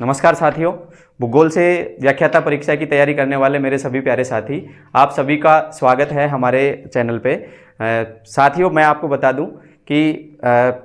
नमस्कार साथियों, भूगोल से व्याख्याता परीक्षा की तैयारी करने वाले मेरे सभी प्यारे साथी, आप सभी का स्वागत है हमारे चैनल पे। साथियों, मैं आपको बता दूं कि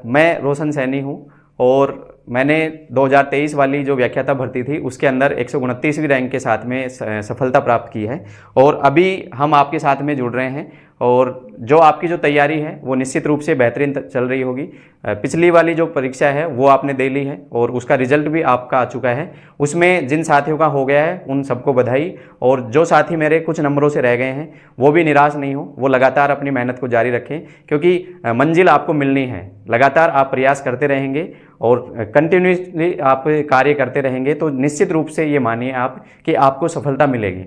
मैं रोशन सैनी हूं और मैंने 2023 वाली जो व्याख्याता भर्ती थी उसके अंदर 129वीं रैंक के साथ में सफलता प्राप्त की है और अभी हम आपके साथ में जुड़ रहे हैं और जो आपकी जो तैयारी है वो निश्चित रूप से बेहतरीन चल रही होगी। पिछली वाली जो परीक्षा है वो आपने दे ली है और उसका रिजल्ट भी आपका आ चुका है। उसमें जिन साथियों का हो गया है उन सबको बधाई, और जो साथी मेरे कुछ नंबरों से रह गए हैं वो भी निराश नहीं हो, वो लगातार अपनी मेहनत को जारी रखें क्योंकि मंजिल आपको मिलनी है। लगातार आप प्रयास करते रहेंगे और कंटिन्यूसली आप कार्य करते रहेंगे तो निश्चित रूप से ये मानिए आप कि आपको सफलता मिलेगी,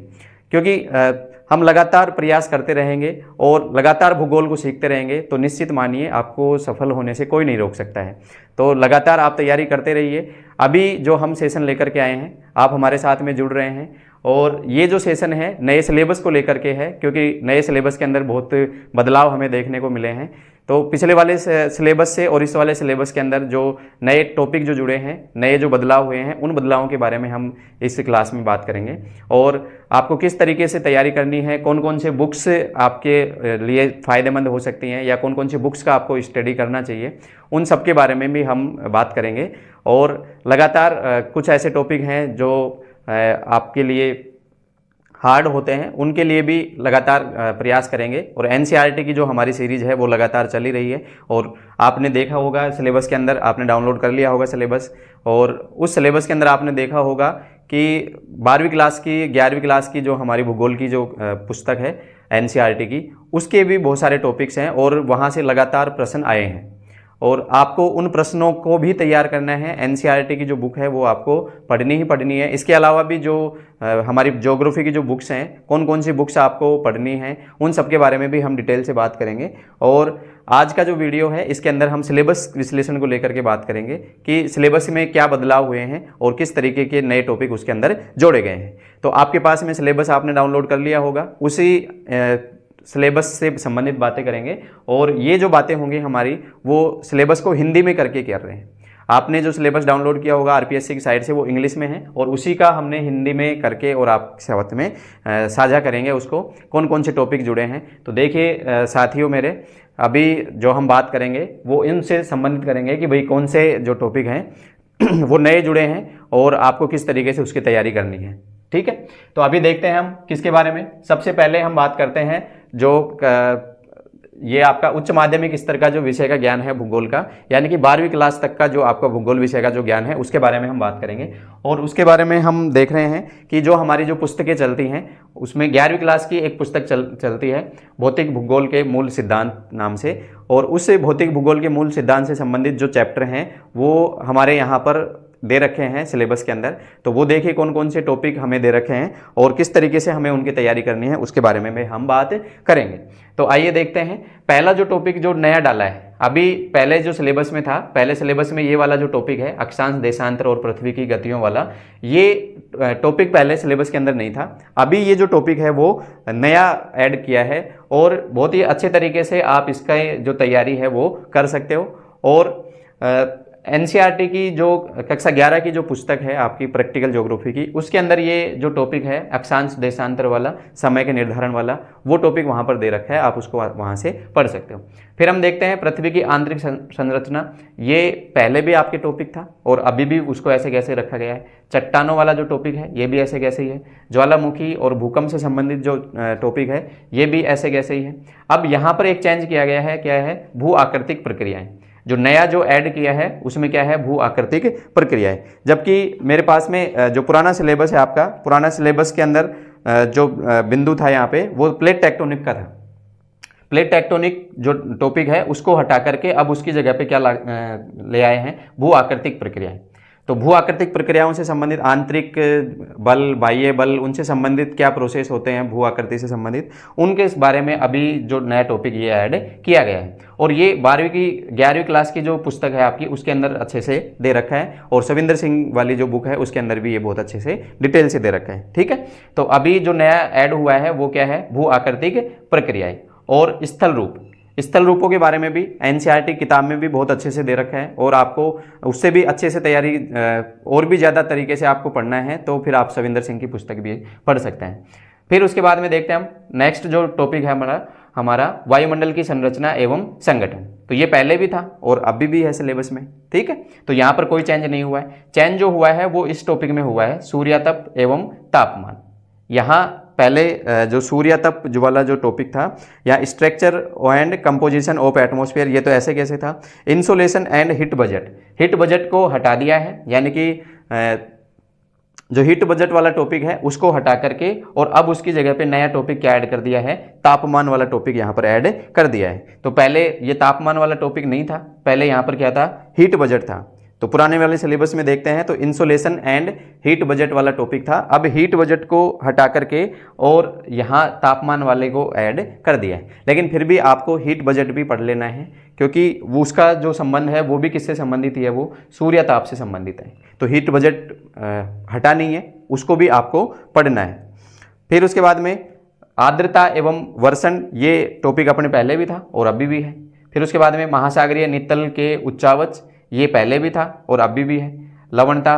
क्योंकि हम लगातार प्रयास करते रहेंगे और लगातार भूगोल को सीखते रहेंगे तो निश्चित मानिए आपको सफल होने से कोई नहीं रोक सकता है। तो लगातार आप तैयारी करते रहिए। अभी जो हम सेशन लेकर के आए हैं, आप हमारे साथ में जुड़ रहे हैं और ये जो सेशन है नए सिलेबस को लेकर के है, क्योंकि नए सिलेबस के अंदर बहुत बदलाव हमें देखने को मिले हैं। तो पिछले वाले सिलेबस से और इस वाले सिलेबस के अंदर जो नए टॉपिक जो जुड़े हैं, नए जो बदलाव हुए हैं, उन बदलावों के बारे में हम इस क्लास में बात करेंगे और आपको किस तरीके से तैयारी करनी है, कौन कौन से बुक्स आपके लिए फ़ायदेमंद हो सकती हैं या कौन कौन सी बुक्स का आपको स्टडी करना चाहिए, उन सब के बारे में भी हम बात करेंगे। और लगातार कुछ ऐसे टॉपिक हैं जो आपके लिए हार्ड होते हैं, उनके लिए भी लगातार प्रयास करेंगे। और एनसीईआरटी की जो हमारी सीरीज़ है वो लगातार चली रही है और आपने देखा होगा सिलेबस के अंदर, आपने डाउनलोड कर लिया होगा सिलेबस, और उस सिलेबस के अंदर आपने देखा होगा कि 12वीं क्लास की 11वीं क्लास की जो हमारी भूगोल की जो पुस्तक है एनसीईआरटी की, उसके भी बहुत सारे टॉपिक्स हैं और वहाँ से लगातार प्रश्न आए हैं और आपको उन प्रश्नों को भी तैयार करना है। एनसीईआरटी की जो बुक है वो आपको पढ़नी ही पढ़नी है। इसके अलावा भी जो हमारी ज्योग्राफी की जो बुक्स हैं, कौन कौन सी बुक्स आपको पढ़नी हैं, उन सब के बारे में भी हम डिटेल से बात करेंगे। और आज का जो वीडियो है इसके अंदर हम सिलेबस विश्लेषण को लेकर के बात करेंगे कि सिलेबस में क्या बदलाव हुए हैं और किस तरीके के नए टॉपिक उसके अंदर जोड़े गए हैं। तो आपके पास में सिलेबस आपने डाउनलोड कर लिया होगा, उसी सिलेबस से संबंधित बातें करेंगे और ये जो बातें होंगी हमारी वो सिलेबस को हिंदी में करके कर रहे हैं। आपने जो सिलेबस डाउनलोड किया होगा आरपीएससी की साइट से वो इंग्लिश में है और उसी का हमने हिंदी में करके और आपके साथ में साझा करेंगे उसको, कौन कौन से टॉपिक जुड़े हैं। तो देखिए साथियों मेरे, अभी जो हम बात करेंगे वो इनसे संबंधित करेंगे कि भाई कौन से जो टॉपिक हैं वो नए जुड़े हैं और आपको किस तरीके से उसकी तैयारी करनी है। ठीक है, तो अभी देखते हैं हम किसके बारे में। सबसे पहले हम बात करते हैं जो ये आपका उच्च माध्यमिक स्तर का जो विषय का ज्ञान है भूगोल का, यानी कि 12वीं क्लास तक का जो आपका भूगोल विषय का जो ज्ञान है उसके बारे में हम बात करेंगे। और उसके बारे में हम देख रहे हैं कि जो हमारी जो पुस्तकें चलती हैं उसमें 11वीं क्लास की एक पुस्तक चलती है भौतिक भूगोल के मूल सिद्धांत नाम से, और उस भौतिक भूगोल के मूल सिद्धांत से संबंधित जो चैप्टर हैं वो हमारे यहाँ पर दे रखे हैं सिलेबस के अंदर। तो वो देखिए कौन कौन से टॉपिक हमें दे रखे हैं और किस तरीके से हमें उनकी तैयारी करनी है उसके बारे में हम बात करेंगे। तो आइए देखते हैं पहला जो टॉपिक जो नया डाला है। अभी पहले जो सिलेबस में था, पहले सिलेबस में ये वाला जो टॉपिक है अक्षांश, देशांतर और पृथ्वी की गतियों वाला, ये टॉपिक पहले सिलेबस के अंदर नहीं था। अभी ये जो टॉपिक है वो नया ऐड किया है और बहुत ही अच्छे तरीके से आप इसका जो तैयारी है वो कर सकते हो। और एनसीईआरटी की जो कक्षा 11 की जो पुस्तक है आपकी प्रैक्टिकल ज्योग्राफी की, उसके अंदर ये जो टॉपिक है अक्षांश देशांतर वाला, समय के निर्धारण वाला, वो टॉपिक वहाँ पर दे रखा है, आप उसको वहाँ से पढ़ सकते हो। फिर हम देखते हैं पृथ्वी की आंतरिक संरचना। ये पहले भी आपके टॉपिक था और अभी भी उसको ऐसे कैसे रखा गया है। चट्टानों वाला जो टॉपिक है ये भी ऐसे कैसे ही है। ज्वालामुखी और भूकंप से संबंधित जो टॉपिक है ये भी ऐसे कैसे ही है। अब यहाँ पर एक चेंज किया गया है, क्या है, भू आकृतिक प्रक्रियाएं। जो नया जो ऐड किया है उसमें क्या है, भू आकृतिक प्रक्रिया है। जबकि मेरे पास में जो पुराना सिलेबस है आपका, पुराना सिलेबस के अंदर जो बिंदु था यहाँ पे वो प्लेट टेक्टोनिक का था। प्लेट टेक्टोनिक जो टॉपिक है उसको हटा करके अब उसकी जगह पे क्या ले आए हैं, भू आकृतिक प्रक्रियाएं। तो भू आकृतिक प्रक्रियाओं से संबंधित आंतरिक बल, बाह्य बल, उनसे संबंधित क्या प्रोसेस होते हैं भू आकृति से संबंधित, उनके इस बारे में अभी जो नया टॉपिक ये ऐड किया गया है। और ये 12वीं की 11वीं क्लास की जो पुस्तक है आपकी उसके अंदर अच्छे से दे रखा है और सविंदर सिंह वाली जो बुक है उसके अंदर भी ये बहुत अच्छे से डिटेल से दे रखा है। ठीक है, तो अभी जो नया ऐड हुआ है वो क्या है, भू आकृतिक प्रक्रियाएं और स्थल रूप। स्थल रूपों के बारे में भी एनसीईआरटी किताब में भी बहुत अच्छे से दे रखा है और आपको उससे भी अच्छे से तैयारी और भी ज़्यादा तरीके से आपको पढ़ना है तो फिर आप सविंदर सिंह की पुस्तक भी पढ़ सकते हैं। फिर उसके बाद में देखते हैं हम नेक्स्ट जो टॉपिक है हमारा वायुमंडल की संरचना एवं संगठन। तो ये पहले भी था और अभी भी है सिलेबस में, ठीक है। तो यहाँ पर कोई चेंज नहीं हुआ है। चेंज जो हुआ है वो इस टॉपिक में हुआ है सूर्यातप एवं तापमान। यहाँ पहले जो सूर्यातप जो वाला जो टॉपिक था, या structure and composition of atmosphere, ये तो ऐसे कैसे था। Insolation and heat budget, heat budget को हटा दिया है, यानी कि जो हीट बजट वाला टॉपिक है उसको हटा करके और अब उसकी जगह पे नया टॉपिक क्या ऐड कर दिया है, तापमान वाला टॉपिक यहाँ पर ऐड कर दिया है। तो पहले ये तापमान वाला टॉपिक नहीं था, पहले यहाँ पर क्या था, हीट बजट था। तो पुराने वाले सिलेबस में देखते हैं तो इंसोलेशन एंड हीट बजट वाला टॉपिक था, अब हीट बजट को हटा करके और यहाँ तापमान वाले को ऐड कर दिया है। लेकिन फिर भी आपको हीट बजट भी पढ़ लेना है क्योंकि वो उसका जो संबंध है वो भी किससे संबंधित है, वो सूर्यताप से संबंधित है। तो हीट बजट हटा नहीं है, उसको भी आपको पढ़ना है। फिर उसके बाद में आर्द्रता एवं वर्षण, ये टॉपिक अपने पहले भी था और अभी भी है। फिर उसके बाद में महासागरीय नितल के उच्चावच, ये पहले भी था और अभी भी है। लवणता,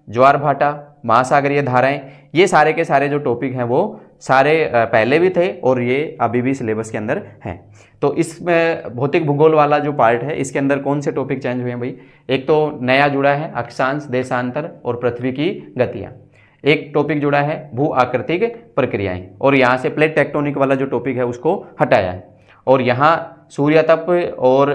ज्वार भाटा, महासागरीय धाराएं, ये सारे के सारे जो टॉपिक हैं वो सारे पहले भी थे और ये अभी भी सिलेबस के अंदर हैं। तो इसमें भौतिक भूगोल वाला जो पार्ट है इसके अंदर कौन से टॉपिक चेंज हुए हैं भाई, एक तो नया जुड़ा है अक्षांश, देशांतर और पृथ्वी की गतियाँ। एक टॉपिक जुड़ा है भू आकृतिक प्रक्रियाएं और यहाँ से प्लेट टेक्टोनिक वाला जो टॉपिक है उसको हटाया है। और यहाँ सूर्यातप और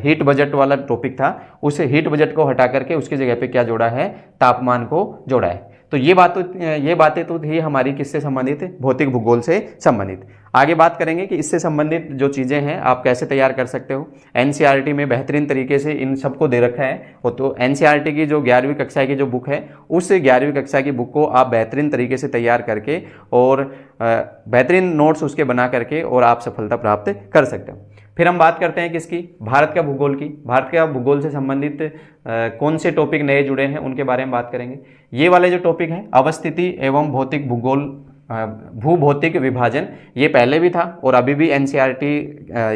हीट बजट वाला टॉपिक था, उस हीट बजट को हटा करके उसकी जगह पे क्या जोड़ा है, तापमान को जोड़ा है। तो ये बातें तो थी हमारी किससे संबंधित, भौतिक भूगोल से संबंधित। आगे बात करेंगे कि इससे संबंधित जो चीज़ें हैं आप कैसे तैयार कर सकते हो। एनसीईआरटी में बेहतरीन तरीके से इन सबको दे रखा है। तो एनसीईआरटी की जो 11वीं कक्षा की जो बुक है, उस 11वीं कक्षा की बुक को आप बेहतरीन तरीके से तैयार करके और बेहतरीन नोट्स उसके बना करके और आप सफलता प्राप्त कर सकते हो। फिर हम बात करते हैं किसकी, भारत का भूगोल की। भारत का भूगोल से संबंधित कौन से टॉपिक नए जुड़े हैं उनके बारे में बात करेंगे। ये वाले जो टॉपिक हैं अवस्थिति एवं भौतिक भूगोल, भूभौतिक विभाजन, ये पहले भी था और अभी भी एनसीईआरटी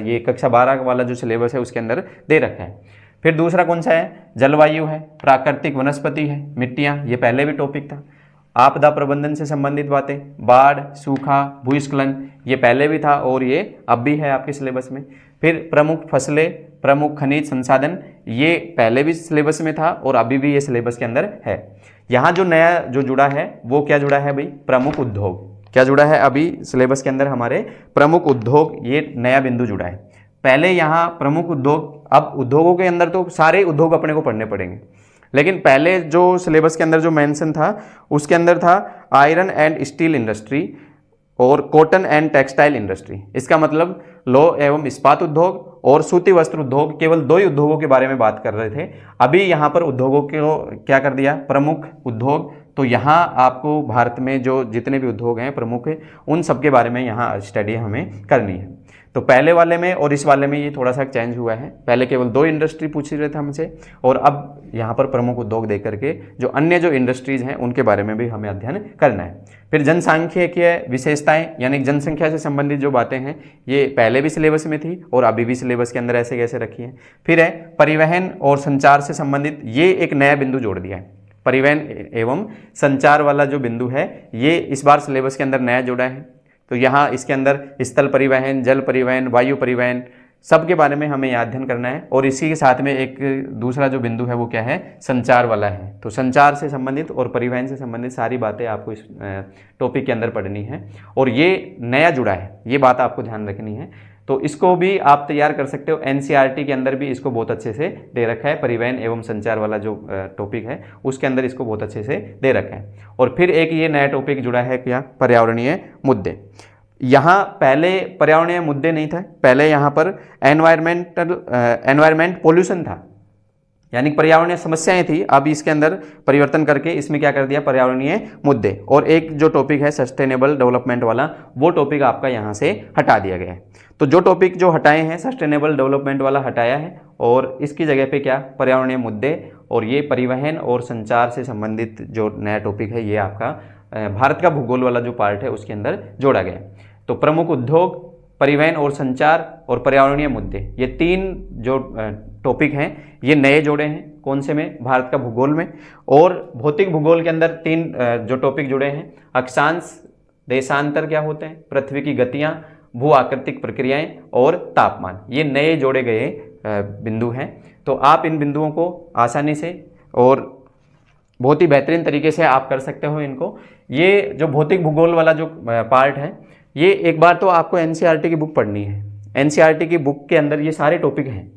ये कक्षा 12 वाला जो सिलेबस है उसके अंदर दे रखा है। फिर दूसरा कौन सा है, जलवायु है, प्राकृतिक वनस्पति है, मिट्टियाँ, ये पहले भी टॉपिक था। आपदा प्रबंधन से संबंधित बातें, बाढ़, सूखा, भूस्खलन, ये पहले भी था और ये अब भी है आपके सिलेबस में। फिर प्रमुख फसलें, प्रमुख खनिज संसाधन, ये पहले भी सिलेबस में था और अभी भी ये सिलेबस के अंदर है। यहाँ जो नया जो जुड़ा है वो क्या जुड़ा है भाई, प्रमुख उद्योग। क्या जुड़ा है अभी सिलेबस के अंदर हमारे, प्रमुख उद्योग, ये नया बिंदु जुड़ा है। पहले यहाँ प्रमुख उद्योग, अब उद्योगों के अंदर तो सारे उद्योग अपने को पढ़ने पड़ेंगे, लेकिन पहले जो सिलेबस के अंदर जो मेंशन था उसके अंदर था आयरन एंड स्टील इंडस्ट्री और कॉटन एंड टेक्सटाइल इंडस्ट्री। इसका मतलब लौह एवं इस्पात उद्योग और सूती वस्त्र उद्योग, केवल 2 ही उद्योगों के बारे में बात कर रहे थे। अभी यहाँ पर उद्योगों को क्या कर दिया, प्रमुख उद्योग। तो यहाँ आपको भारत में जो जितने भी उद्योग हैं प्रमुख, उन सब के बारे में यहाँ स्टडी हमें करनी है। तो पहले वाले में और इस वाले में ये थोड़ा सा चेंज हुआ है। पहले केवल 2 इंडस्ट्री पूछ रहे थे हमसे और अब यहाँ पर प्रमुख उद्योग दे करके जो अन्य जो इंडस्ट्रीज हैं उनके बारे में भी हमें अध्ययन करना है। फिर जनसांख्यिकीय विशेषताएं, यानी जनसंख्या से संबंधित जो बातें हैं ये पहले भी सिलेबस में थी और अभी भी सिलेबस के अंदर ऐसे कैसे रखी है। फिर है परिवहन और संचार से संबंधित, ये एक नया बिंदु जोड़ दिया है। परिवहन एवं संचार वाला जो बिंदु है ये इस बार सिलेबस के अंदर नया जोड़ा है। तो यहाँ इसके अंदर स्थल परिवहन, जल परिवहन, वायु परिवहन, सब के बारे में हमें यहाँ अध्ययन करना है। और इसी के साथ में एक दूसरा जो बिंदु है वो क्या है, संचार वाला है। तो संचार से संबंधित और परिवहन से संबंधित सारी बातें आपको इस टॉपिक के अंदर पढ़नी है और ये नया जुड़ा है, ये बात आपको ध्यान रखनी है। तो इसको भी आप तैयार कर सकते हो। एनसीईआरटी के अंदर भी इसको बहुत अच्छे से दे रखा है, परिवहन एवं संचार वाला जो टॉपिक है उसके अंदर इसको बहुत अच्छे से दे रखा है। और फिर एक ये नया टॉपिक जुड़ा है क्या, पर्यावरणीय मुद्दे। यहाँ पहले पर्यावरणीय मुद्दे नहीं था, पहले यहाँ पर एनवायरमेंट पोल्यूशन था, यानी पर्यावरणीय समस्याएं थी। अब इसके अंदर परिवर्तन करके इसमें क्या कर दिया, पर्यावरणीय मुद्दे। और एक जो टॉपिक है सस्टेनेबल डेवलपमेंट वाला, वो टॉपिक आपका यहाँ से हटा दिया गया है। तो जो टॉपिक जो हटाए हैं, सस्टेनेबल डेवलपमेंट वाला हटाया है और इसकी जगह पे क्या, पर्यावरणीय मुद्दे और ये परिवहन और संचार से संबंधित जो नया टॉपिक है ये आपका भारत का भूगोल वाला जो पार्ट है उसके अंदर जोड़ा गया। तो प्रमुख उद्योग, परिवहन और संचार और पर्यावरणीय मुद्दे, ये 3 जो टॉपिक हैं ये नए जोड़े हैं। कौन से में? भारत का भूगोल में। और भौतिक भूगोल के अंदर 3 जो टॉपिक जुड़े हैं, अक्षांश, देशांतर क्या होते हैं, पृथ्वी की गतियाँ, भू आकृतिक प्रक्रियाएं और तापमान, ये नए जोड़े गए बिंदु हैं। तो आप इन बिंदुओं को आसानी से और बहुत ही बेहतरीन तरीके से आप कर सकते हो इनको। ये जो भौतिक भूगोल वाला जो पार्ट है, ये एक बार तो आपको एनसीईआरटी की बुक पढ़नी है। एनसीईआरटी की बुक के अंदर ये सारे टॉपिक हैं,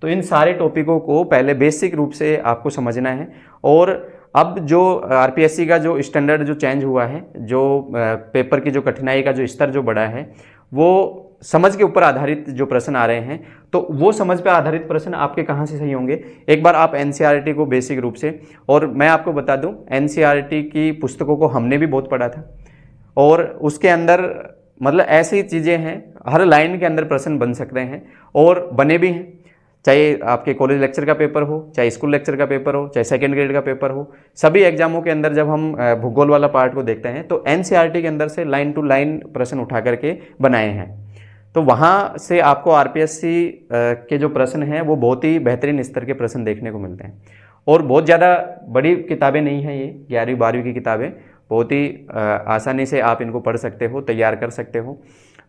तो इन सारे टॉपिकों को पहले बेसिक रूप से आपको समझना है। और अब जो आरपीएससी का जो स्टैंडर्ड जो चेंज हुआ है, जो पेपर की जो कठिनाई का जो स्तर जो बढ़ा है, वो समझ के ऊपर आधारित जो प्रश्न आ रहे हैं, तो वो समझ पे आधारित प्रश्न आपके कहाँ से सही होंगे? एक बार आप एनसीईआरटी को बेसिक रूप से, और मैं आपको बता दूं एनसीईआरटी की पुस्तकों को हमने भी बहुत पढ़ा था, और उसके अंदर मतलब ऐसी चीज़ें हैं, हर लाइन के अंदर प्रश्न बन सकते हैं और बने भी हैं। चाहे आपके कॉलेज लेक्चर का पेपर हो, चाहे स्कूल लेक्चर का पेपर हो, चाहे सेकेंड ग्रेड का पेपर हो, सभी एग्जामों के अंदर जब हम भूगोल वाला पार्ट को देखते हैं तो एनसीईआरटी के अंदर से लाइन टू लाइन प्रश्न उठा करके बनाए हैं। तो वहाँ से आपको आरपीएससी के जो प्रश्न हैं वो बहुत ही बेहतरीन स्तर के प्रश्न देखने को मिलते हैं। और बहुत ज़्यादा बड़ी किताबें नहीं हैं ये, 11वीं 12वीं की किताबें, बहुत ही आसानी से आप इनको पढ़ सकते हो, तैयार कर सकते हो।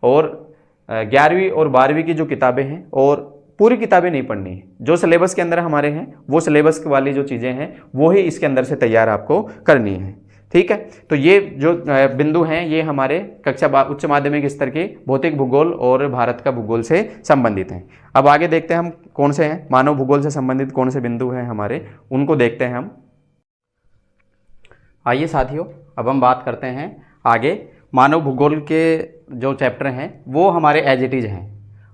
और 11वीं और 12वीं की जो किताबें हैं, और पूरी किताबें नहीं पढ़नी है, जो सिलेबस के अंदर हमारे हैं वो सिलेबस वाली जो चीज़ें हैं वो ही इसके अंदर से तैयार आपको करनी है। ठीक है, तो ये जो बिंदु हैं ये हमारे कक्षा उच्च माध्यमिक स्तर के भौतिक भूगोल और भारत का भूगोल से संबंधित हैं। अब आगे देखते हैं हम कौन से हैं, मानव भूगोल से संबंधित कौन से बिंदु हैं हमारे, उनको देखते हैं हम। आइए साथियों, अब हम बात करते हैं आगे। मानव भूगोल के जो चैप्टर हैं वो हमारे एज इट इज़ हैं।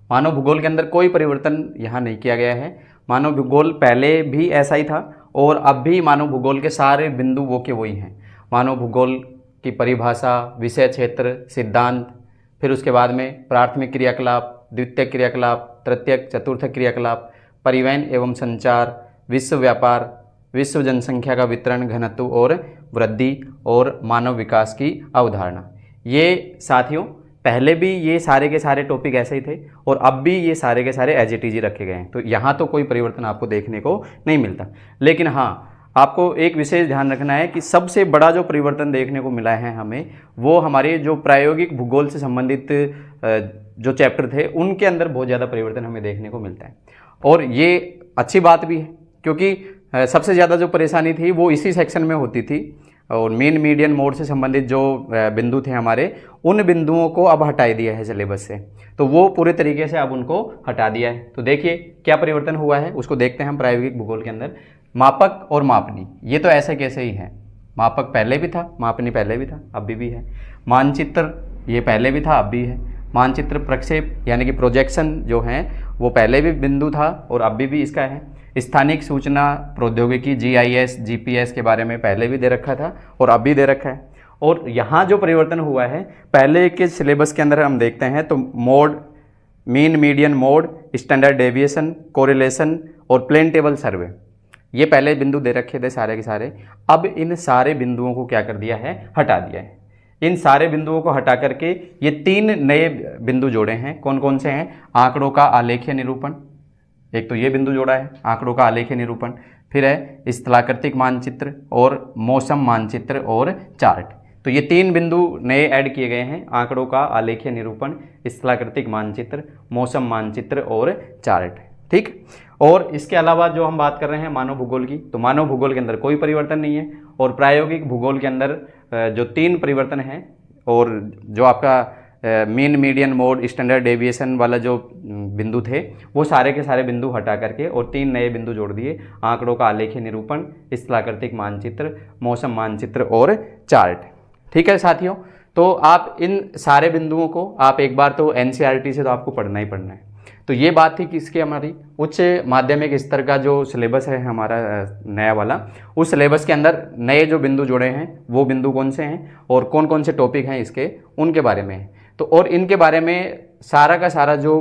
मानव भूगोल के अंदर कोई परिवर्तन यहाँ नहीं किया गया है। मानव भूगोल पहले भी ऐसा ही था और अब भी मानव भूगोल के सारे बिंदु वो के वही हैं। मानव भूगोल की परिभाषा, विषय क्षेत्र, सिद्धांत, फिर उसके बाद में प्राथमिक क्रियाकलाप, द्वितीयक क्रियाकलाप, तृतीयक, चतुर्थक क्रियाकलाप, परिवहन एवं संचार, विश्व व्यापार, विश्व जनसंख्या का वितरण, घनत्व और वृद्धि, और मानव विकास की अवधारणा। ये साथियों पहले भी ये सारे के सारे टॉपिक ऐसे ही थे और अब भी ये सारे के सारे एज इट इज रखे गए हैं। तो यहाँ तो कोई परिवर्तन आपको देखने को नहीं मिलता। लेकिन हाँ, आपको एक विशेष ध्यान रखना है कि सबसे बड़ा जो परिवर्तन देखने को मिला है हमें, वो हमारे जो प्रायोगिक भूगोल से संबंधित जो चैप्टर थे उनके अंदर बहुत ज़्यादा परिवर्तन हमें देखने को मिलता है। और ये अच्छी बात भी है, क्योंकि सबसे ज़्यादा जो परेशानी थी वो इसी सेक्शन में होती थी। और मीन मीडियन मोड से संबंधित जो बिंदु थे हमारे, उन बिंदुओं को अब हटा दिया है सिलेबस से, तो वो पूरे तरीके से अब उनको हटा दिया है। तो देखिए क्या परिवर्तन हुआ है, उसको देखते हैं हम प्रायोगिक भूगोल के अंदर। मापक और मापनी, ये तो ऐसे कैसे ही है। मापक पहले भी था, मापनी पहले भी था, अभी भी है। मानचित्र ये पहले भी था, अब भी है। मानचित्र प्रक्षेप यानी कि प्रोजेक्शन जो है वो पहले भी बिंदु था और अभी भी इसका है। स्थानिक सूचना प्रौद्योगिकी, GIS, GPS के बारे में पहले भी दे रखा था और अब भी दे रखा है। और यहाँ जो परिवर्तन हुआ है, पहले के सिलेबस के अंदर हम देखते हैं तो mode, mean median mode, standard deviation, correlation और प्लेन टेबल सर्वे, ये पहले बिंदु दे रखे थे सारे के सारे। अब इन सारे बिंदुओं को क्या कर दिया है, हटा दिया है। इन सारे बिंदुओं को हटा करके ये 3 नए बिंदु जोड़े हैं। कौन कौन से हैं? आंकड़ों का आलेखीय निरूपण, एक तो ये बिंदु जोड़ा है आंकड़ों का आलेखीय निरूपण, फिर है स्थलाकृतिक मानचित्र और मौसम मानचित्र और चार्ट। तो ये 3 बिंदु नए ऐड किए गए हैं, आंकड़ों का आलेखीय निरूपण, स्थलाकृतिक मानचित्र, मौसम मानचित्र और चार्ट। ठीक, और इसके अलावा जो हम बात कर रहे हैं मानव भूगोल की, तो मानव भूगोल के अंदर कोई परिवर्तन नहीं है। और प्रायोगिक भूगोल के अंदर जो 3 परिवर्तन हैं, और जो आपका mean median mode, standard deviation वाला जो बिंदु थे वो सारे के सारे बिंदु हटा करके और 3 नए बिंदु जोड़ दिए, आंकड़ों का आलेखीय निरूपण, स्थलाकृतिक मानचित्र, मौसम मानचित्र और चार्ट। ठीक है साथियों, तो आप इन सारे बिंदुओं को आप एक बार तो एनसीईआरटी से तो आपको पढ़ना ही पढ़ना है। तो ये बात थी कि इसके हमारी उच्च माध्यमिक स्तर का जो सिलेबस है हमारा नया वाला, उस सिलेबस के अंदर नए जो बिंदु जुड़े हैं वो बिंदु कौन से हैं और कौन कौन से टॉपिक हैं इसके, उनके बारे में है। तो और इनके बारे में सारा का सारा जो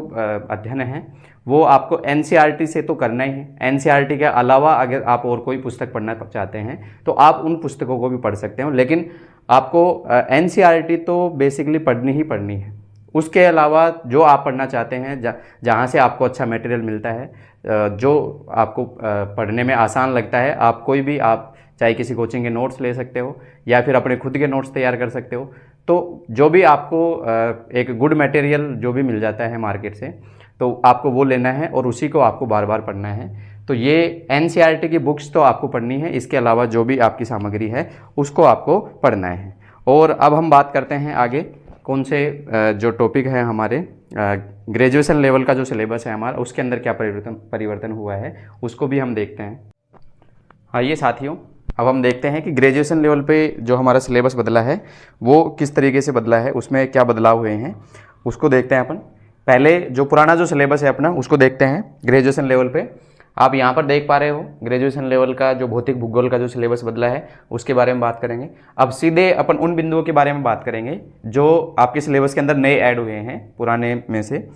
अध्ययन है वो आपको एनसीईआरटी से तो करना ही है। एनसीईआरटी के अलावा अगर आप और कोई पुस्तक पढ़ना चाहते हैं तो आप उन पुस्तकों को भी पढ़ सकते हो, लेकिन आपको एनसीईआरटी तो बेसिकली पढ़नी ही पढ़नी है। उसके अलावा जो आप पढ़ना चाहते हैं, जहाँ से आपको अच्छा मटेरियल मिलता है, जो आपको पढ़ने में आसान लगता है, आप कोई भी, आप चाहे किसी कोचिंग के नोट्स ले सकते हो या फिर अपने खुद के नोट्स तैयार कर सकते हो। तो जो भी आपको एक गुड मटेरियल जो भी मिल जाता है मार्केट से, तो आपको वो लेना है और उसी को आपको बार बार पढ़ना है। तो ये एनसीईआरटी की बुक्स तो आपको पढ़नी है, इसके अलावा जो भी आपकी सामग्री है उसको आपको पढ़ना है। और अब हम बात करते हैं आगे कौन से जो टॉपिक है हमारे ग्रेजुएशन लेवल का जो सिलेबस है हमारा, उसके अंदर क्या परिवर्तन हुआ है उसको भी हम देखते हैं। आइए साथियों, अब हम देखते हैं कि ग्रेजुएशन लेवल पे जो हमारा सिलेबस बदला है वो किस तरीके से बदला है, उसमें क्या बदलाव हुए हैं उसको देखते हैं अपन। पहले जो पुराना जो सिलेबस है अपना उसको देखते हैं। ग्रेजुएशन लेवल पे आप यहाँ पर देख पा रहे हो, ग्रेजुएशन लेवल का जो भौतिक भूगोल का जो सिलेबस बदला है उसके बारे में बात करेंगे। अब सीधे अपन उन बिंदुओं के बारे में बात करेंगे जो आपके सिलेबस के अंदर नए ऐड हुए हैं पुराने में से,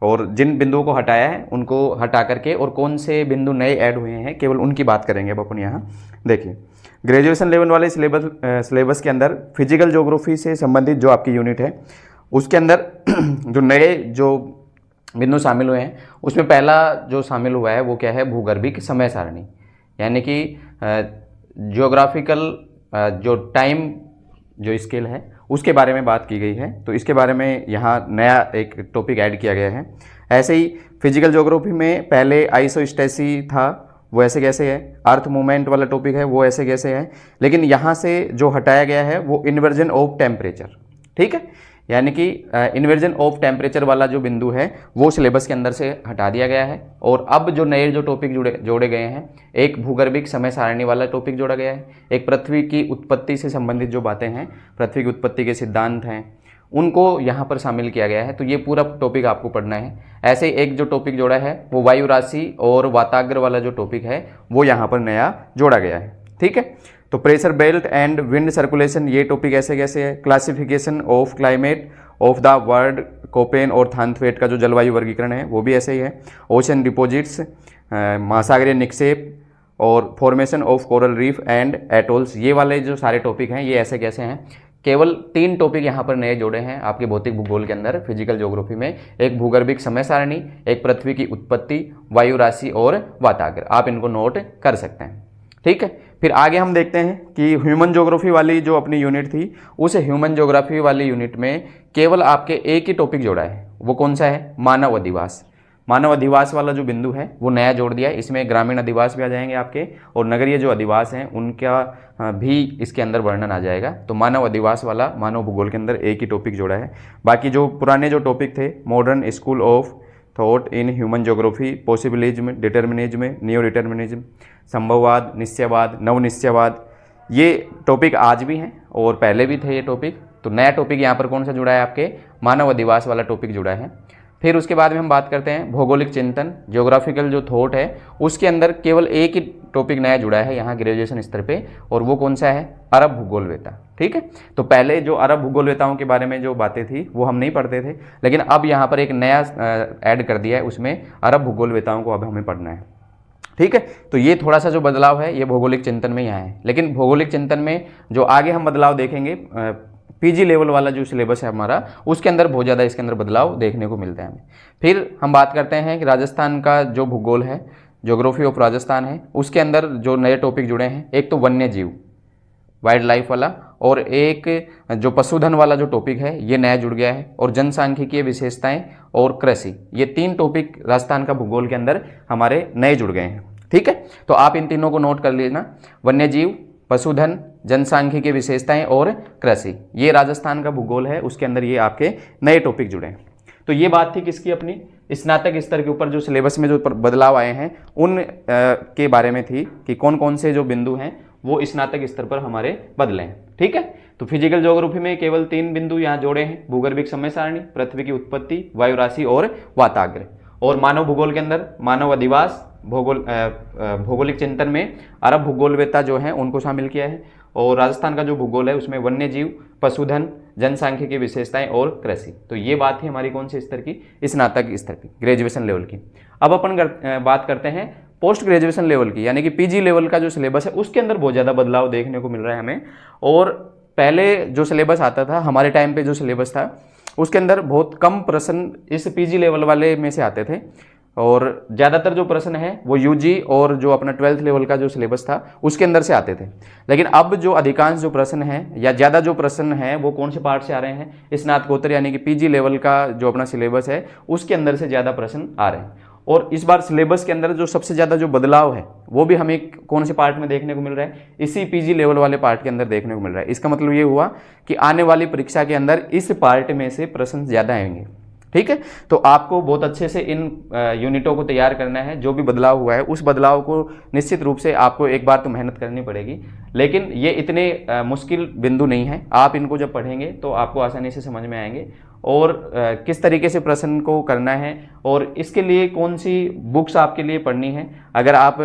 और जिन बिंदुओं को हटाया है उनको हटा करके और कौन से बिंदु नए ऐड हुए हैं केवल उनकी बात करेंगे अब अपन यहाँ। देखिए, ग्रेजुएशन लेवल वाले सिलेबस के अंदर फिजिकल ज्योग्राफी से संबंधित जो आपकी यूनिट है उसके अंदर जो नए जो बिंदु शामिल हुए हैं उसमें पहला जो शामिल हुआ है वो क्या है, भूगर्भिक समय सारणी, यानी कि ज्योग्राफिकल जो टाइम जो स्केल है उसके बारे में बात की गई है। तो इसके बारे में यहाँ नया एक टॉपिक ऐड किया गया है। ऐसे ही फिजिकल ज्योग्राफी में पहले आइसोस्टेसी था, वो ऐसे कैसे है, अर्थ मूवमेंट वाला टॉपिक है वो ऐसे कैसे है, लेकिन यहाँ से जो हटाया गया है वो इन्वर्जन ऑफ टेम्परेचर, ठीक है, यानी कि इन्वर्जन ऑफ टेम्परेचर वाला जो बिंदु है वो सिलेबस के अंदर से हटा दिया गया है। और अब जो नए जो टॉपिक जोड़े गए हैं, एक भूगर्भिक समय सारणी वाला टॉपिक जोड़ा गया है, एक पृथ्वी की उत्पत्ति से संबंधित जो बातें हैं, पृथ्वी की उत्पत्ति के सिद्धांत हैं, उनको यहाँ पर शामिल किया गया है। तो ये पूरा टॉपिक आपको पढ़ना है। ऐसे एक जो टॉपिक जोड़ा है वो वायु राशि और वाताग्र वाला जो टॉपिक है वो यहाँ पर नया जोड़ा गया है, ठीक है। तो pressure belt and wind circulation, ये टॉपिक ऐसे कैसे है, classification of climate of the world, Koppen और थानथवेट का जो जलवायु वर्गीकरण है वो भी ऐसे ही है, ओशन डिपोजिट्स, महासागरीय निक्षेप और formation of coral reef and atolls, ये वाले जो सारे टॉपिक हैं ये ऐसे कैसे हैं। केवल 3 टॉपिक यहाँ पर नए जोड़े हैं आपके भौतिक भूगोल के अंदर, फिजिकल ज्योग्राफी में, एक भूगर्भिक समय सारणी, एक पृथ्वी की उत्पत्ति, वायु राशि और वाताग्र। आप इनको नोट कर सकते हैं, ठीक है। फिर आगे हम देखते हैं कि ह्यूमन ज्योग्राफी वाली जो अपनी यूनिट थी, उस ह्यूमन ज्योग्राफी वाली यूनिट में केवल आपके एक ही टॉपिक जोड़ा है, वो कौन सा है, मानव अधिवास। मानव अधिवास वाला जो बिंदु है वो नया जोड़ दिया है। इसमें ग्रामीण अधिवास भी आ जाएंगे आपके, और नगरीय जो अधिवास हैं उनका भी इसके अंदर वर्णन आ जाएगा। तो मानव अधिवास वाला मानव भूगोल के अंदर एक ही टॉपिक जोड़ा है। बाकी जो पुराने जो टॉपिक थे, modern school of thought in human geography, possibilism, determinism, neo determinism, संभववाद, निश्चयवाद, नवनिश्चयवाद, ये टॉपिक आज भी हैं और पहले भी थे ये टॉपिक। तो नया टॉपिक यहाँ पर कौन सा जुड़ा है, आपके मानव अधिवास वाला टॉपिक जुड़ा है। फिर उसके बाद में हम बात करते हैं भौगोलिक चिंतन, ज्योग्राफिकल जो थॉट है उसके अंदर केवल एक ही टॉपिक नया जुड़ा है यहाँ ग्रेजुएशन स्तर पे, और वो कौन सा है, अरब भूगोलवेता, ठीक है। तो पहले जो अरब भूगोलवेताओं के बारे में जो बातें थी वो हम नहीं पढ़ते थे, लेकिन अब यहाँ पर एक नया ऐड कर दिया है, उसमें अरब भूगोलवेताओं को अब हमें पढ़ना है, ठीक है। तो ये थोड़ा सा जो बदलाव है ये भौगोलिक चिंतन में यहाँ है। लेकिन भौगोलिक चिंतन में जो आगे हम बदलाव देखेंगे, पीजी लेवल वाला जो सिलेबस है हमारा, उसके अंदर बहुत ज़्यादा इसके अंदर बदलाव देखने को मिलता है हमें। फिर हम बात करते हैं कि राजस्थान का जो भूगोल है, ज्योग्राफी ऑफ राजस्थान है, उसके अंदर जो नए टॉपिक जुड़े हैं, एक तो वन्य जीव, वाइल्ड लाइफ वाला, और एक जो पशुधन वाला जो टॉपिक है ये नया जुड़ गया है, और जनसांख्यिकीय विशेषताएं और कृषि, ये 3 टॉपिक राजस्थान का भूगोल के अंदर हमारे नए जुड़ गए हैं, ठीक है। तो आप इन तीनों को नोट कर लेना, वन्य जीव, पशुधन, जनसांख्यिकीय विशेषताएं और कृषि, ये राजस्थान का भूगोल है, उसके अंदर ये आपके नए टॉपिक जुड़े हैं। तो ये बात थी किसकी, अपनी स्नातक स्तर के ऊपर जो सिलेबस में जो बदलाव आए हैं उन के बारे में थी कि कौन कौन से जो बिंदु हैं वो स्नातक स्तर पर हमारे बदले हैं, ठीक है। तो फिजिकल ज्योग्राफी में केवल 3 बिंदु यहाँ जोड़े हैं, भूगर्भिक समय सारणी, पृथ्वी की उत्पत्ति, वायु राशि और वाताग्र। और मानव भूगोल के अंदर मानव अधिवास, भौगोलिक चिंतन में अरब भूगोलवेता जो हैं उनको शामिल किया है, और राजस्थान का जो भूगोल है उसमें वन्य जीव, पशुधन, जनसांख्यिकीय विशेषताएं और कृषि। तो ये बात थी हमारी कौन से स्तर की, स्नातक स्तर की, ग्रेजुएशन लेवल की। अब अपन बात करते हैं पोस्ट ग्रेजुएशन लेवल की, यानी कि पीजी लेवल का जो सिलेबस है उसके अंदर बहुत ज़्यादा बदलाव देखने को मिल रहा है हमें। और पहले जो सिलेबस आता था हमारे टाइम पे, जो सिलेबस था उसके अंदर बहुत कम प्रश्न इस पीजी लेवल वाले में से आते थे और ज़्यादातर जो प्रश्न है वो यूजी और जो अपना 12th लेवल का जो सिलेबस था उसके अंदर से आते थे। लेकिन अब जो अधिकांश जो प्रश्न हैं या ज़्यादा जो प्रश्न हैं वो कौन से पार्ट से आ रहे हैं, स्नातकोत्तर यानी कि पीजी लेवल का जो अपना सिलेबस है उसके अंदर से ज़्यादा प्रश्न आ रहे हैं। और इस बार सिलेबस के अंदर जो सबसे ज़्यादा जो बदलाव है वो भी हमें कौन से पार्ट में देखने को मिल रहा है, इसी पीजी लेवल वाले पार्ट के अंदर देखने को मिल रहा है। इसका मतलब ये हुआ कि आने वाली परीक्षा के अंदर इस पार्ट में से प्रश्न ज़्यादा आएंगे। ठीक है, तो आपको बहुत अच्छे से इन यूनिटों को तैयार करना है। जो भी बदलाव हुआ है उस बदलाव को निश्चित रूप से आपको एक बार तो मेहनत करनी पड़ेगी, लेकिन ये इतने मुश्किल बिंदु नहीं है। आप इनको जब पढ़ेंगे तो आपको आसानी से समझ में आएंगे और किस तरीके से प्रश्न को करना है और इसके लिए कौन सी बुक्स आपके लिए पढ़नी है। अगर आप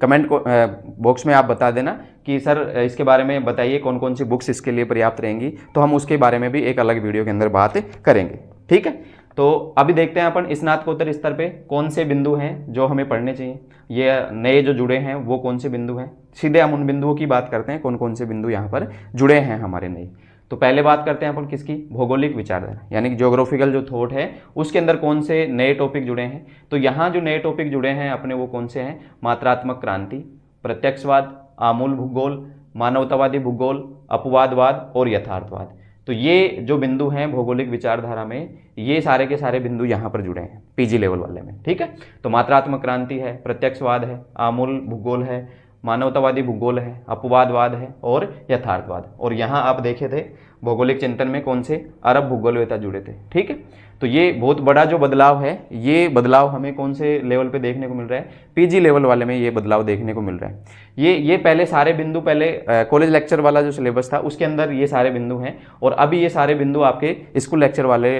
कमेंट बॉक्स में आप बता देना कि सर इसके बारे में बताइए कौन कौन सी बुक्स इसके लिए पर्याप्त रहेंगी, तो हम उसके बारे में भी एक अलग वीडियो के अंदर बात करेंगे। ठीक है, तो अभी देखते हैं अपन स्नातकोत्तर स्तर पे कौन से बिंदु हैं जो हमें पढ़ने चाहिए, ये नए जो जुड़े हैं वो कौन से बिंदु हैं। सीधे हम उन बिंदुओं की बात करते हैं कौन कौन से बिंदु यहाँ पर जुड़े हैं हमारे नए। तो पहले बात करते हैं अपन किसकी, भौगोलिक विचारधारा यानी कि ज्योग्राफिकल जो थॉट है उसके अंदर कौन से नए टॉपिक जुड़े हैं। तो यहाँ जो नए टॉपिक जुड़े हैं अपने वो कौन से हैं, मात्रात्मक क्रांति, प्रत्यक्षवाद, आमूल भूगोल, मानवतावादी भूगोल, अपवादवाद और यथार्थवाद। तो ये जो बिंदु हैं भौगोलिक विचारधारा में, ये सारे के सारे बिंदु यहाँ पर जुड़े हैं पीजी लेवल वाले में। ठीक है, तो मात्रात्मक क्रांति है, प्रत्यक्षवाद है, आमूल भूगोल है, मानवतावादी भूगोल है, अपवादवाद है और यथार्थवाद। और यहाँ आप देखे थे भौगोलिक चिंतन में कौन से, अरब भूगोलवेत्ता जुड़े थे। ठीक है, तो ये बहुत बड़ा जो बदलाव है, ये बदलाव हमें कौन से लेवल पे देखने को मिल रहा है, पीजी लेवल वाले में ये बदलाव देखने को मिल रहा है। ये पहले सारे बिंदु पहले कॉलेज लेक्चर वाला जो सिलेबस था उसके अंदर ये सारे बिंदु हैं और अभी ये सारे बिंदु आपके स्कूल लेक्चर वाले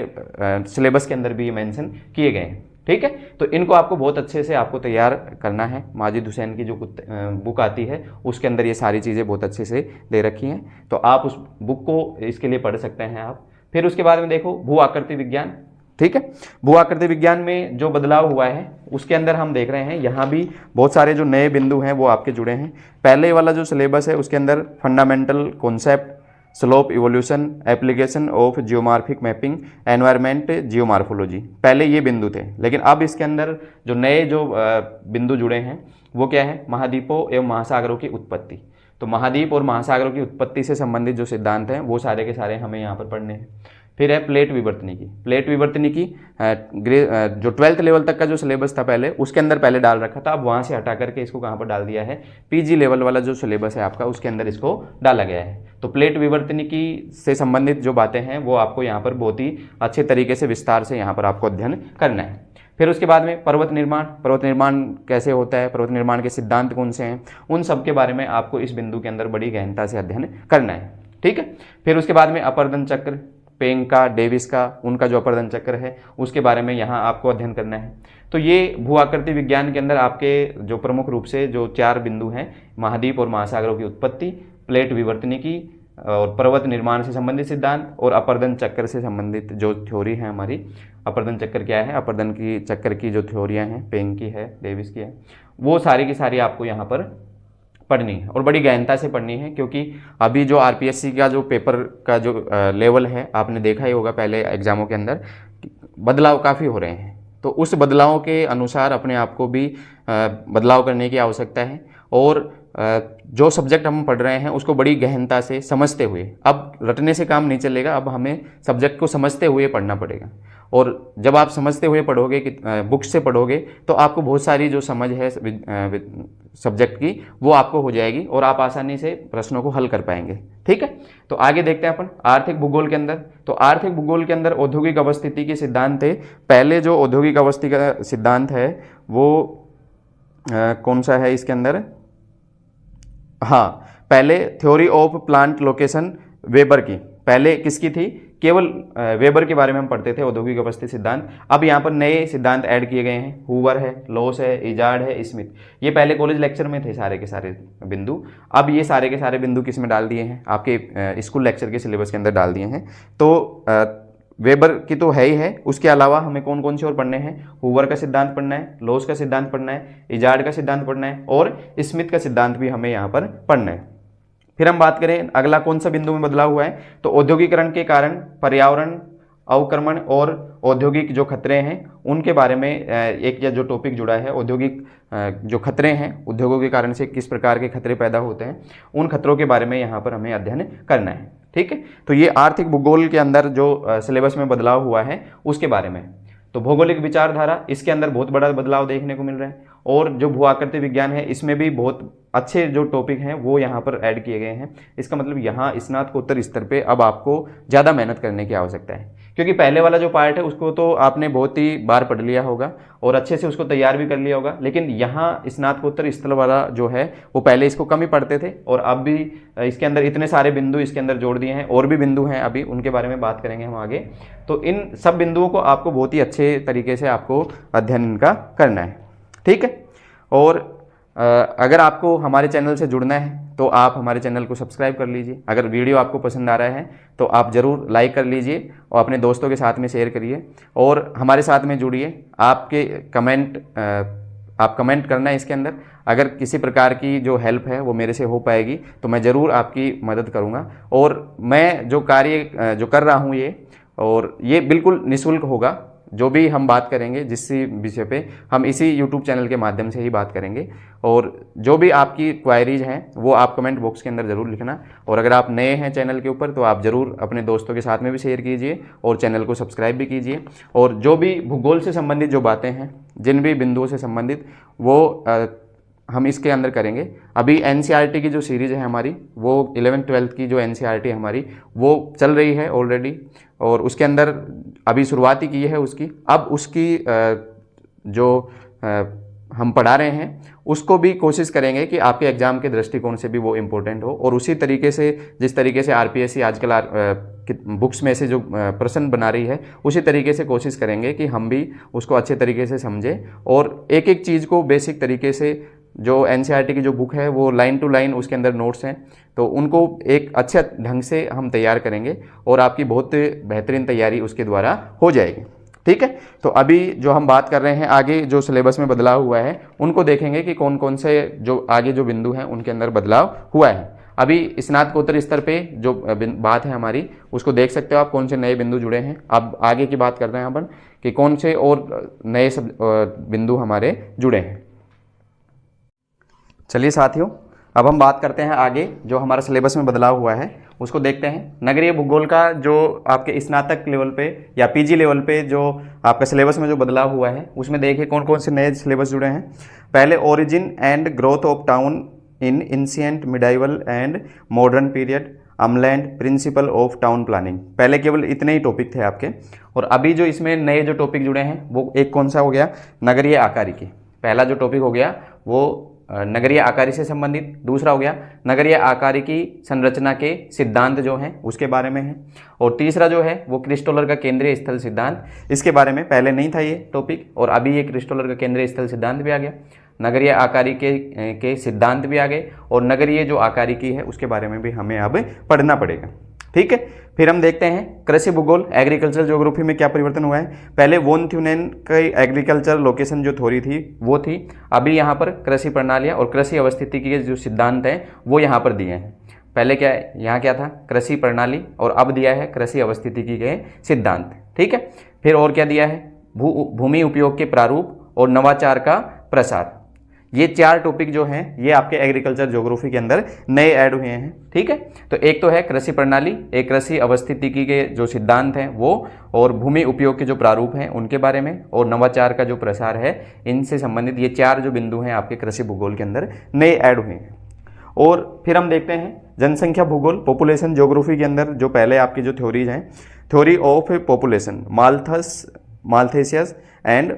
सिलेबस के अंदर भी मेंशन किए गए हैं। ठीक है, तो इनको आपको बहुत अच्छे से आपको तैयार करना है। माजिद हुसैन की जो बुक आती है उसके अंदर ये सारी चीज़ें बहुत अच्छे से दे रखी हैं, तो आप उस बुक को इसके लिए पढ़ सकते हैं आप। फिर उसके बाद में देखो भू आकृति विज्ञान। ठीक है, भू आकृति विज्ञान में जो बदलाव हुआ है उसके अंदर हम देख रहे हैं यहाँ भी बहुत सारे जो नए बिंदु हैं वो आपके जुड़े हैं। पहले वाला जो सिलेबस है उसके अंदर fundamental concept, slope evolution, application of geomorphic mapping, environment geomorphology, पहले ये बिंदु थे। लेकिन अब इसके अंदर जो नए जो बिंदु जुड़े हैं वो क्या है, महाद्वीपों एवं महासागरों की उत्पत्ति। तो महाद्वीप और महासागरों की उत्पत्ति से संबंधित जो सिद्धांत हैं वो सारे के सारे हमें यहाँ पर पढ़ने हैं। फिर है प्लेट विवर्तनिकी। प्लेट विवर्तनिकी जो 12th लेवल तक का जो सिलेबस था पहले उसके अंदर पहले डाल रखा था, अब वहाँ से हटा करके इसको कहाँ पर डाल दिया है, पीजी लेवल वाला जो सिलेबस है आपका उसके अंदर इसको डाला गया है। तो प्लेट विवर्तनिकी से संबंधित जो बातें हैं वो आपको यहाँ पर बहुत ही अच्छे तरीके से विस्तार से यहाँ पर आपको अध्ययन करना है। फिर उसके बाद में पर्वत निर्माण कैसे होता है, पर्वत निर्माण के सिद्धांत कौन से हैं, उन सब के बारे में आपको इस बिंदु के अंदर बड़ी गहनता से अध्ययन करना है। ठीक है, फिर उसके बाद में अपर्दन चक्र, पेंग का, डेविस का, उनका जो अपर्दन चक्र है उसके बारे में यहाँ आपको अध्ययन करना है। तो ये भू आकृति विज्ञान के अंदर आपके जो प्रमुख रूप से जो 4 बिंदु हैं, महाद्वीप और महासागरों की उत्पत्ति, प्लेट विवर्तनिकी और पर्वत निर्माण से संबंधित सिद्धांत और अपर्दन चक्र से संबंधित जो थ्योरी है हमारी। अपर्दन चक्र क्या है, अपर्दन की चक्र की जो थ्योरियाँ हैं, पेंग की है, डेविस की है, वो सारी की सारी आपको यहाँ पर पढ़नी है और बड़ी गहनता से पढ़नी है। क्योंकि अभी जो आरपीएससी का जो पेपर का जो लेवल है आपने देखा ही होगा पहले एग्जामों के अंदर बदलाव काफ़ी हो रहे हैं, तो उस बदलावों के अनुसार अपने आप को भी बदलाव करने की आवश्यकता है और जो सब्जेक्ट हम पढ़ रहे हैं उसको बड़ी गहनता से समझते हुए, अब रटने से काम नहीं चलेगा, अब हमें सब्जेक्ट को समझते हुए पढ़ना पड़ेगा। और जब आप समझते हुए पढ़ोगे कि बुक से पढ़ोगे तो आपको बहुत सारी जो समझ है सब्जेक्ट की वो आपको हो जाएगी और आप आसानी से प्रश्नों को हल कर पाएंगे। ठीक है, तो आगे देखते हैं अपन आर्थिक भूगोल के अंदर। तो आर्थिक भूगोल के अंदर औद्योगिक अवस्थिति के सिद्धांत थे। पहले जो औद्योगिक अवस्थिति का सिद्धांत है वो कौन सा है इसके अंदर, हाँ, पहले theory of plant location weber की, पहले किसकी थी, केवल वेबर के बारे में हम पढ़ते थे औद्योगिक अवस्थिति सिद्धांत। अब यहाँ पर नए सिद्धांत ऐड किए गए हैं, हूवर है, लॉस है, इजार्ड है, स्मिथ। ये पहले कॉलेज लेक्चर में थे सारे के सारे बिंदु, अब ये सारे के सारे बिंदु किस में डाल दिए हैं, आपके स्कूल लेक्चर के सिलेबस के अंदर डाल दिए हैं। तो वेबर की तो है ही है, उसके अलावा हमें कौन कौन से और पढ़ने हैं, हूवर का सिद्धांत पढ़ना है, लॉस का सिद्धांत पढ़ना है, इजार्ड का सिद्धांत पढ़ना है और स्मिथ का सिद्धांत भी हमें यहाँ पर पढ़ना है। फिर हम बात करें अगला कौन सा बिंदु में बदलाव हुआ है, तो औद्योगिकरण के कारण पर्यावरण अवक्रमण और औद्योगिक जो खतरे हैं उनके बारे में एक या जो टॉपिक जुड़ा है, औद्योगिक जो खतरे हैं, उद्योगों के कारण से किस प्रकार के खतरे पैदा होते हैं, उन खतरों के बारे में यहाँ पर हमें अध्ययन करना है। ठीक है, तो ये आर्थिक भूगोल के अंदर जो सिलेबस में बदलाव हुआ है उसके बारे में। तो भौगोलिक विचारधारा, इसके अंदर बहुत बड़ा बदलाव देखने को मिल रहा है। और जो भू आकृति विज्ञान है, इसमें भी बहुत अच्छे जो टॉपिक हैं वो यहाँ पर ऐड किए गए हैं। इसका मतलब यहाँ स्नातकोत्तर स्तर पे अब आपको ज़्यादा मेहनत करने की आवश्यकता है, क्योंकि पहले वाला जो पार्ट है उसको तो आपने बहुत ही बार पढ़ लिया होगा और अच्छे से उसको तैयार भी कर लिया होगा। लेकिन यहाँ स्नातकोत्तर स्तर वाला जो है वो पहले इसको कम ही पढ़ते थे, और अब भी इसके अंदर इतने सारे बिंदु इसके अंदर जोड़ दिए हैं। और भी बिंदु हैं, अभी उनके बारे में बात करेंगे हम आगे। तो इन सब बिंदुओं को आपको बहुत ही अच्छे तरीके से आपको अध्ययन इनका करना है। ठीक है, और अगर आपको हमारे चैनल से जुड़ना है तो आप हमारे चैनल को सब्सक्राइब कर लीजिए। अगर वीडियो आपको पसंद आ रहा है तो आप ज़रूर लाइक कर लीजिए और अपने दोस्तों के साथ में शेयर करिए और हमारे साथ में जुड़िए। आपके कमेंट आप कमेंट करना है इसके अंदर। अगर किसी प्रकार की जो हेल्प है वो मेरे से हो पाएगी तो मैं ज़रूर आपकी मदद करूँगा। और मैं जो कार्य जो कर रहा हूँ ये बिल्कुल निःशुल्क होगा। जो भी हम बात करेंगे जिस विषय पे, हम इसी YouTube चैनल के माध्यम से ही बात करेंगे। और जो भी आपकी क्वायरीज हैं वो आप कमेंट बॉक्स के अंदर ज़रूर लिखना। और अगर आप नए हैं चैनल के ऊपर तो आप ज़रूर अपने दोस्तों के साथ में भी शेयर कीजिए और चैनल को सब्सक्राइब भी कीजिए। और जो भी भूगोल से संबंधित जो बातें हैं, जिन भी बिंदुओं से संबंधित, वो हम इसके अंदर करेंगे। अभी NCERT की जो सीरीज़ है हमारी, वो 11th-12th की जो NCERT है हमारी, वो चल रही है ऑलरेडी, और उसके अंदर अभी शुरुआत ही की है उसकी। अब उसकी जो हम पढ़ा रहे हैं उसको भी कोशिश करेंगे कि आपके एग्ज़ाम के दृष्टिकोण से भी वो इम्पोर्टेंट हो। और उसी तरीके से जिस तरीके से RPSC आजकल बुक्स में से जो प्रश्न बना रही है, उसी तरीके से कोशिश करेंगे कि हम भी उसको अच्छे तरीके से समझें और एक एक चीज़ को बेसिक तरीके से, जो NCERT की जो बुक है वो लाइन टू लाइन उसके अंदर नोट्स हैं, तो उनको एक अच्छे ढंग से हम तैयार करेंगे और आपकी बहुत बेहतरीन तैयारी उसके द्वारा हो जाएगी। ठीक है, तो अभी जो हम बात कर रहे हैं आगे जो सिलेबस में बदलाव हुआ है उनको देखेंगे कि कौन कौन से जो आगे जो बिंदु हैं उनके अंदर बदलाव हुआ है। अभी स्नातकोत्तर स्तर पे जो बात है हमारी, उसको देख सकते हो आप, कौन से नए बिंदु जुड़े हैं। अब आगे की बात कर रहे हैं अपन कि कौन से और नए बिंदु हमारे जुड़े हैं। चलिए साथियों, अब हम बात करते हैं आगे जो हमारा सिलेबस में बदलाव हुआ है उसको देखते हैं। नगरीय भूगोल का जो आपके स्नातक लेवल पे या PG लेवल पे जो आपका सिलेबस में जो बदलाव हुआ है उसमें देखिए कौन कौन से नए सिलेबस जुड़े हैं। पहले origin and growth of town in ancient, medieval and modern period, umland, principle of town planning. पहले केवल इतने ही टॉपिक थे आपके, और अभी जो इसमें नए जो टॉपिक जुड़े हैं वो एक कौन सा हो गया, नगरीय आकारिकी। पहला जो टॉपिक हो गया वो नगरीय आकारी से संबंधित। दूसरा हो गया नगरीय आकारिकी संरचना के सिद्धांत जो हैं उसके बारे में है। और तीसरा जो है वो क्रिस्टोलर का केंद्रीय स्थल सिद्धांत, इसके बारे में पहले नहीं था ये टॉपिक, और अभी ये क्रिस्टोलर का केंद्रीय स्थल सिद्धांत भी आ गया। नगरीय आकारिकी के सिद्धांत भी आ गए, और नगरीय जो आकारिकी है उसके बारे में भी हमें अब पढ़ना पड़ेगा। ठीक है, फिर हम देखते हैं कृषि भूगोल, एग्रीकल्चर ज्योग्राफी में क्या परिवर्तन हुआ है। पहले वोन थ्यूनेन की एग्रीकल्चर लोकेशन जो थ्योरी थी वो थी, अभी यहाँ पर कृषि प्रणालियाँ और कृषि अवस्थितिकी के जो सिद्धांत हैं वो यहाँ पर दिए हैं। पहले क्या है, यहाँ क्या था, कृषि प्रणाली, और अब दिया है कृषि अवस्थितिकी के सिद्धांत। ठीक है, फिर और क्या दिया है, भूमि उपयोग के प्रारूप और नवाचार का प्रसार। ये चार टॉपिक जो हैं ये आपके एग्रीकल्चर ज्योग्राफी के अंदर नए ऐड हुए हैं। ठीक है, तो एक तो है कृषि प्रणाली, एक कृषि अवस्थितिकी के जो सिद्धांत हैं वो, और भूमि उपयोग के जो प्रारूप हैं उनके बारे में, और नवाचार का जो प्रसार है, इनसे संबंधित ये चार जो बिंदु हैं आपके कृषि भूगोल के अंदर नए ऐड हुए हैं। और फिर हम देखते हैं जनसंख्या भूगोल, पॉपुलेशन ज्योग्राफी के अंदर जो पहले आपकी जो थ्योरीज हैं, theory of population, Malthusian and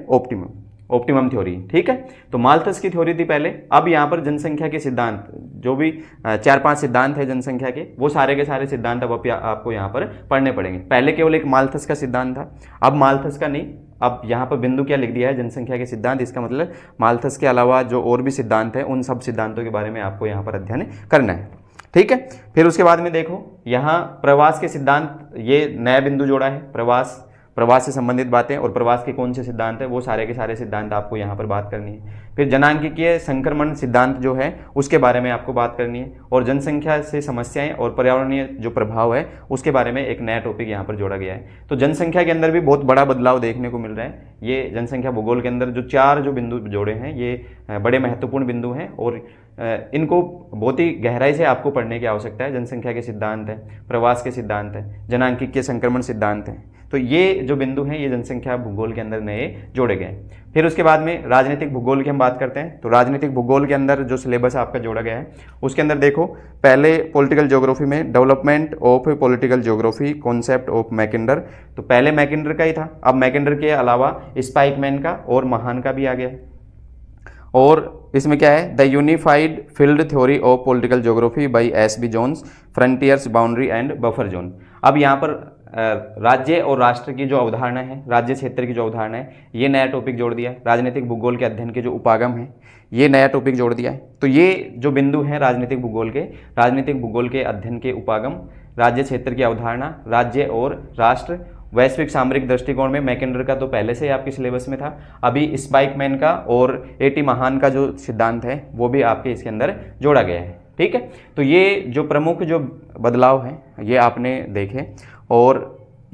optimum theory. ठीक है, तो माल्थस की थ्योरी थी पहले। अब यहाँ पर जनसंख्या के सिद्धांत, जो भी 4-5 सिद्धांत है जनसंख्या के, वो सारे के सारे सिद्धांत अब आपको यहाँ पर पढ़ने पड़ेंगे। पहले केवल एक माल्थस का सिद्धांत था, अब माल्थस का नहीं, अब यहाँ पर बिंदु क्या लिख दिया है, जनसंख्या के सिद्धांत। इसका मतलब माल्थस के अलावा जो और भी सिद्धांत हैं उन सब सिद्धांतों के बारे में आपको यहाँ पर अध्ययन करना है। ठीक है, फिर उसके बाद में देखो यहाँ प्रवास के सिद्धांत, ये नया बिंदु जोड़ा है, प्रवास प्रवास से संबंधित बातें और प्रवास के कौन से सिद्धांत है, वो सारे के सारे सिद्धांत आपको यहाँ पर बात करनी है। फिर जनांकीय संक्रमण सिद्धांत जो है उसके बारे में आपको बात करनी है, और जनसंख्या से समस्याएं और पर्यावरणीय जो प्रभाव है उसके बारे में एक नया टॉपिक यहाँ पर जोड़ा गया है। तो जनसंख्या के अंदर भी बहुत बड़ा बदलाव देखने को मिल रहा है। ये जनसंख्या भूगोल के अंदर जो 4 जो बिंदु जोड़े हैं ये बड़े महत्वपूर्ण बिंदु हैं, और इनको बहुत ही गहराई से आपको पढ़ने की आवश्यकता है। जनसंख्या के सिद्धांत है, प्रवास के सिद्धांत है, जनांकीय संक्रमण सिद्धांत है। तो ये जो बिंदु हैं ये जनसंख्या भूगोल के अंदर नए जोड़े गए। फिर उसके बाद में राजनीतिक भूगोल की हम बात करते हैं। तो राजनीतिक भूगोल के अंदर जो सिलेबस आपका जोड़ा गया है उसके अंदर देखो, पहले पॉलिटिकल ज्योग्राफी में development of political geography concept of मैकेंडर। तो पहले मैकेंडर का ही था, अब मैकेंडर के अलावा स्पाइकमैन का और महान का भी आ गया है। और इसमें क्या है, the unified field theory of political geography by S B. Jones, frontiers, boundary and buffer zone. अब यहाँ पर राज्य और राष्ट्र की जो अवधारणा है, राज्य क्षेत्र की जो अवधारणा है, ये नया टॉपिक जोड़ दिया है। राजनीतिक भूगोल के अध्ययन के जो उपागम है ये नया टॉपिक जोड़ दिया है। तो ये जो बिंदु हैं राजनीतिक भूगोल के अध्ययन के उपागम, राज्य क्षेत्र की अवधारणा, राज्य और राष्ट्र, वैश्विक सामरिक दृष्टिकोण में मैकेंडर का तो पहले से आपके सिलेबस में था, अभी स्पाइकमैन का और ए.टी. महान का जो सिद्धांत है वो भी आपके इसके अंदर जोड़ा गया है। ठीक है, तो ये जो प्रमुख जो बदलाव हैं ये आपने देखे, और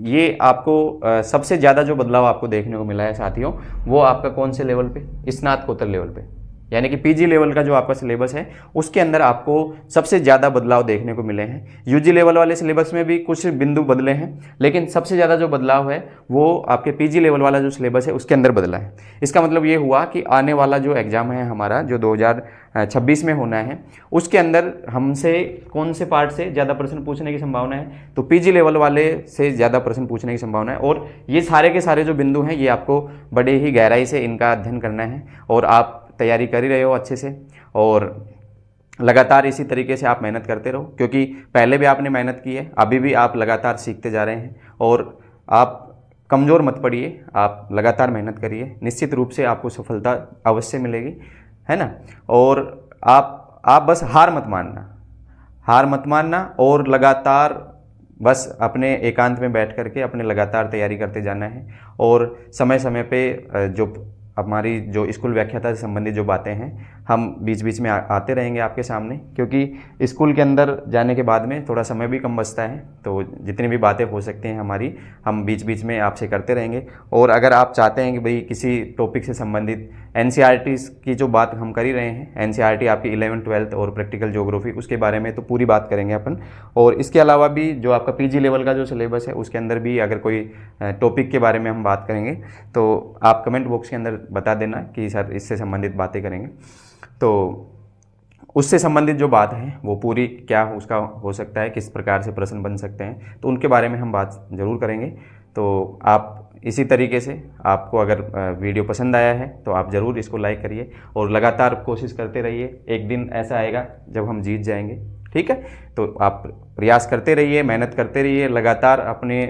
ये आपको सबसे ज़्यादा जो बदलाव आपको देखने को मिला है साथियों वो आपका कौन से लेवल पे, स्नातकोत्तर लेवल पे, यानी कि पीजी लेवल का जो आपका सिलेबस है उसके अंदर आपको सबसे ज़्यादा बदलाव देखने को मिले हैं। यूजी लेवल वाले सिलेबस में भी कुछ बिंदु बदले हैं, लेकिन सबसे ज़्यादा जो बदलाव है वो आपके पीजी लेवल वाला जो सिलेबस है उसके अंदर बदला है। इसका मतलब ये हुआ कि आने वाला जो एग्ज़ाम है हमारा जो 2026 में होना है उसके अंदर हमसे कौन से पार्ट से ज़्यादा प्रश्न पूछने की संभावना है, तो पीजी लेवल वाले से ज़्यादा प्रश्न पूछने की संभावना है। और ये सारे के सारे जो बिंदु हैं ये आपको बड़े ही गहराई से इनका अध्ययन करना है, और आप तैयारी कर ही रहे हो अच्छे से, और लगातार इसी तरीके से आप मेहनत करते रहो, क्योंकि पहले भी आपने मेहनत की है, अभी भी आप लगातार सीखते जा रहे हैं, और आप कमज़ोर मत पड़िए, आप लगातार मेहनत करिए, निश्चित रूप से आपको सफलता अवश्य मिलेगी, है ना। और आप बस हार मत मानना और लगातार बस अपने एकांत में बैठ करके अपने लगातार तैयारी करते जाना है, और समय समय पे जो हमारी जो स्कूल व्याख्याता से संबंधित जो बातें हैं हम बीच बीच में आते रहेंगे आपके सामने, क्योंकि स्कूल के अंदर जाने के बाद में थोड़ा समय भी कम बचता है, तो जितनी भी बातें हो सकती हैं हमारी हम बीच बीच में आपसे करते रहेंगे। और अगर आप चाहते हैं कि भाई किसी टॉपिक से संबंधित एनसीईआरटी की जो बात हम कर ही रहे हैं, एनसीईआरटी आपकी 11th 12th और प्रैक्टिकल ज्योग्राफी, उसके बारे में तो पूरी बात करेंगे अपन। और इसके अलावा भी जो आपका पीजी लेवल का जो सिलेबस है उसके अंदर भी अगर कोई टॉपिक के बारे में हम बात करेंगे तो आप कमेंट बॉक्स के अंदर बता देना कि सर इससे संबंधित बातें करेंगे, तो उससे संबंधित जो बात है वो पूरी क्या उसका हो सकता है, किस प्रकार से प्रश्न बन सकते हैं, तो उनके बारे में हम बात ज़रूर करेंगे। तो आप इसी तरीके से आपको अगर वीडियो पसंद आया है तो आप ज़रूर इसको लाइक करिए और लगातार कोशिश करते रहिए। एक दिन ऐसा आएगा जब हम जीत जाएंगे, ठीक है। तो आप प्रयास करते रहिए, मेहनत करते रहिए, लगातार अपने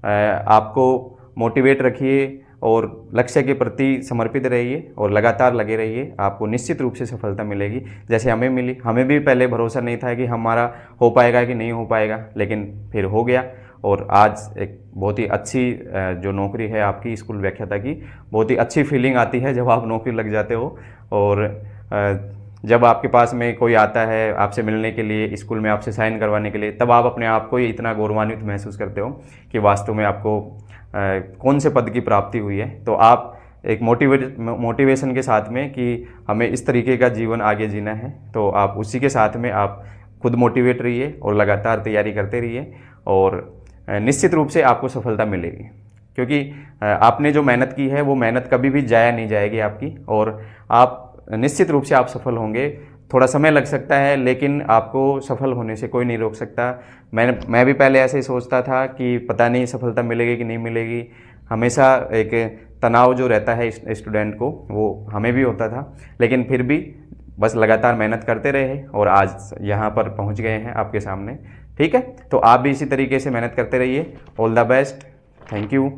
आपको मोटिवेट रखिए और लक्ष्य के प्रति समर्पित रहिए और लगातार लगे रहिए, आपको निश्चित रूप से सफलता मिलेगी। जैसे हमें मिली, हमें भी पहले भरोसा नहीं था कि हमारा हो पाएगा कि नहीं हो पाएगा, लेकिन फिर हो गया और आज एक बहुत ही अच्छी जो नौकरी है आपकी स्कूल व्याख्याता की, बहुत ही अच्छी फीलिंग आती है जब आप नौकरी लग जाते हो। और जब आपके पास में कोई आता है आपसे मिलने के लिए, स्कूल में आपसे साइन करवाने के लिए, तब आप अपने आप को ही इतना गौरवान्वित महसूस करते हो कि वास्तव में आपको कौन से पद की प्राप्ति हुई है। तो आप एक मोटिवेशन के साथ में कि हमें इस तरीके का जीवन आगे जीना है, तो आप उसी के साथ में आप खुद मोटिवेट रहिए और लगातार तैयारी करते रहिए और निश्चित रूप से आपको सफलता मिलेगी, क्योंकि आपने जो मेहनत की है वो मेहनत कभी भी जाया नहीं जाएगी आपकी, और आप निश्चित रूप से आप सफल होंगे। थोड़ा समय लग सकता है लेकिन आपको सफल होने से कोई नहीं रोक सकता। मैं भी पहले ऐसे ही सोचता था कि पता नहीं सफलता मिलेगी कि नहीं मिलेगी, हमेशा एक तनाव जो रहता है स्टूडेंट को वो हमें भी होता था, लेकिन फिर भी बस लगातार मेहनत करते रहे और आज यहाँ पर पहुँच गए हैं आपके सामने, ठीक है। तो आप भी इसी तरीके से मेहनत करते रहिए। All the best, thank you.